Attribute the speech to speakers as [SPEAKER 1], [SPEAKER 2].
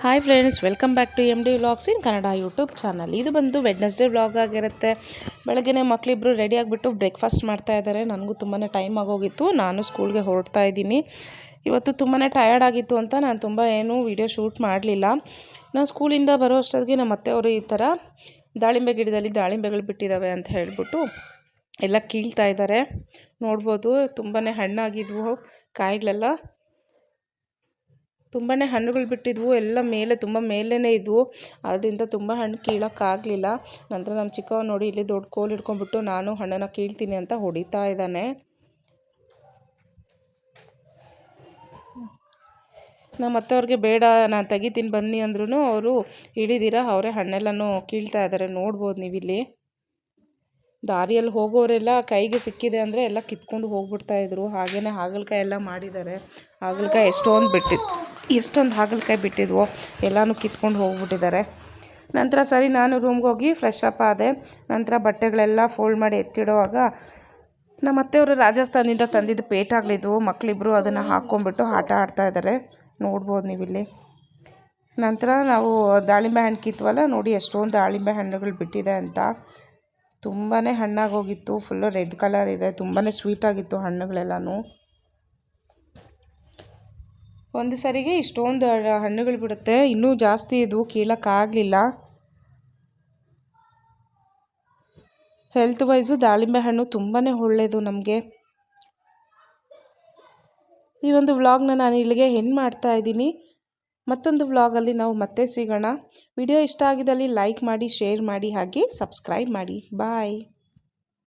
[SPEAKER 1] Hi friends, welcome back to MD vlogs in Kannada YouTube channel. ಇದು ಬಂದು Wednesday vlog ಆಗಿರುತ್ತೆ. ಬೆಳಗ್ಗೆ ಮಕ್ಕಳಿಬ್ಬರು ರೆಡಿ ಆಗಿಬಿಟ್ಟು ಬ್ರೇಕ್ಫಾಸ್ಟ್ ಮಾಡ್ತಾ ಇದ್ದಾರೆ. ನನಗೂ ತುಂಬಾ ಟೈಮ್ ಆಗೋಗಿತ್ತು, ನಾನು ಸ್ಕೂಲ್ಗೆ ಹೊರಡ್ತಾ ಇದ್ದೀನಿ. ಇವತ್ತು ತುಂಬಾ ಟಯರ್ಡ್ ಆಗಿತ್ತು ಅಂತ ನಾನು ತುಂಬ ಏನೂ ವೀಡಿಯೋ ಶೂಟ್ ಮಾಡಲಿಲ್ಲ. ನಾನು ಸ್ಕೂಲಿಂದ ಬರೋ ಅಷ್ಟೊತ್ತಿಗೆ ನಮ್ಮ ಅತ್ತೆಯವರು ಈ ಥರ ದಾಳಿಂಬೆ ಗಿಡದಲ್ಲಿ ದಾಳಿಂಬೆಗಳು ಬಿಟ್ಟಿದ್ದಾವೆ ಅಂತ ಹೇಳಿಬಿಟ್ಟು ಎಲ್ಲ ಕೀಳ್ತಾ ಇದ್ದಾರೆ. ನೋಡ್ಬೋದು, ತುಂಬಾ ಹಣ್ಣಾಗಿದ್ವು ಕಾಯಿಗಳೆಲ್ಲ. ತುಂಬಾ ಹಣ್ಣುಗಳು ಬಿಟ್ಟಿದ್ವು, ಎಲ್ಲ ಮೇಲೆ ತುಂಬ ಮೇಲೇ ಇದ್ವು. ಅದರಿಂದ ತುಂಬ ಹಣ್ಣು ಕೀಳೋಕ್ಕಾಗಲಿಲ್ಲ. ನಂತರ ನಮ್ಮ ಚಿಕ್ಕವ ನೋಡಿ ಇಲ್ಲಿ ದೊಡ್ಡ ಕೋಲು ಹಿಡ್ಕೊಂಡ್ಬಿಟ್ಟು ನಾನು ಹಣ್ಣನ್ನು ಕೀಳ್ತೀನಿ ಅಂತ ಹೊಡಿತಾ ಇದ್ದಾನೆ. ನಮ್ಮ ಅತ್ತೆಯವ್ರಿಗೆ ಬೇಡ, ನಾನು ತೆಗಿತೀನಿ ಬನ್ನಿ ಅಂದ್ರೂ ಅವರು ಹಿಡಿದಿರ ಅವರೇ ಹಣ್ಣೆಲ್ಲನೂ ಕೀಳ್ತಾ ಇದ್ದಾರೆ. ನೋಡ್ಬೋದು ನೀವಿಲ್ಲಿ. ದಾರಿಯಲ್ಲಿ ಹೋಗೋರೆಲ್ಲ ಕೈಗೆ ಸಿಕ್ಕಿದೆ ಅಂದರೆ ಎಲ್ಲ ಕಿತ್ಕೊಂಡು ಹೋಗ್ಬಿಡ್ತಾಯಿದ್ರು. ಹಾಗೆಯೇ ಹಾಗಲಕಾಯಿ ಎಲ್ಲ ಮಾಡಿದ್ದಾರೆ. ಹಾಗಲಕಾಯಿ ಎಷ್ಟೊಂದು ಹಾಗಲಕಾಯಿ ಬಿಟ್ಟಿದ್ವು, ಎಲ್ಲನೂ ಕಿತ್ಕೊಂಡು ಹೋಗ್ಬಿಟ್ಟಿದ್ದಾರೆ. ನಂತರ ಸರಿ ನಾನು ರೂಮ್ಗೆ ಹೋಗಿ ಫ್ರೆಶ್ ಅಪ್ ಆದೆ. ನಂತರ ಬಟ್ಟೆಗಳೆಲ್ಲ ಫೋಲ್ಡ್ ಮಾಡಿ ಎತ್ತಿಡುವಾಗ ನಮ್ಮ ಅತ್ತೆಯವರು ರಾಜಸ್ಥಾನದಿಂದ ತಂದಿದ್ದು ಪೇಟಾಗಳಿದ್ವು. ಮಕ್ಕಳಿಬ್ಬರು ಅದನ್ನು ಹಾಕ್ಕೊಂಡ್ಬಿಟ್ಟು ಆಟ ಆಡ್ತಾ ಇದ್ದಾರೆ. ನೋಡ್ಬೋದು ನೀವಿಲ್ಲಿ. ನಂತರ ನಾವು ದಾಳಿಂಬೆ ಹಣ್ಣು ಕಿತ್ವಲ್ಲ, ನೋಡಿ ಎಷ್ಟೊಂದು ದಾಳಿಂಬೆ ಹಣ್ಣುಗಳು ಬಿಟ್ಟಿದೆ ಅಂತ. ತುಂಬಾ ಹಣ್ಣಾಗೋಗಿತ್ತು, ಫುಲ್ಲು ರೆಡ್ ಕಲರ್ ಇದೆ, ತುಂಬಾ ಸ್ವೀಟಾಗಿತ್ತು ಹಣ್ಣುಗಳೆಲ್ಲನೂ. ಒಂದು ಸರಿಗೆ ಇಷ್ಟೊಂದು ಹಣ್ಣುಗಳು ಬಿಡುತ್ತೆ, ಇನ್ನೂ ಜಾಸ್ತಿ ಇದ್ವು, ಕೀಳೋಕ್ಕಾಗಲಿಲ್ಲ. ಹೆಲ್ತ್ ವೈಸು ದಾಳಿಂಬೆ ಹಣ್ಣು ತುಂಬಾ ಒಳ್ಳೆಯದು ನಮಗೆ. ಈ ಒಂದು ವ್ಲಾಗ್ನ ನಾನು ಇಲ್ಲಿಗೆ ಎಂಡ್ ಮಾಡ್ತಾ ಇದ್ದೀನಿ. ಮತ್ತೊಂದು ವ್ಲಾಗಲ್ಲಿ ನಾವು ಮತ್ತೆ ಸಿಗೋಣ. ವಿಡಿಯೋ ಇಷ್ಟ ಆಗಿದ್ದಲ್ಲಿ ಲೈಕ್ ಮಾಡಿ, ಶೇರ್ ಮಾಡಿ, ಹಾಗೆ ಸಬ್ಸ್ಕ್ರೈಬ್ ಮಾಡಿ. ಬಾಯ್.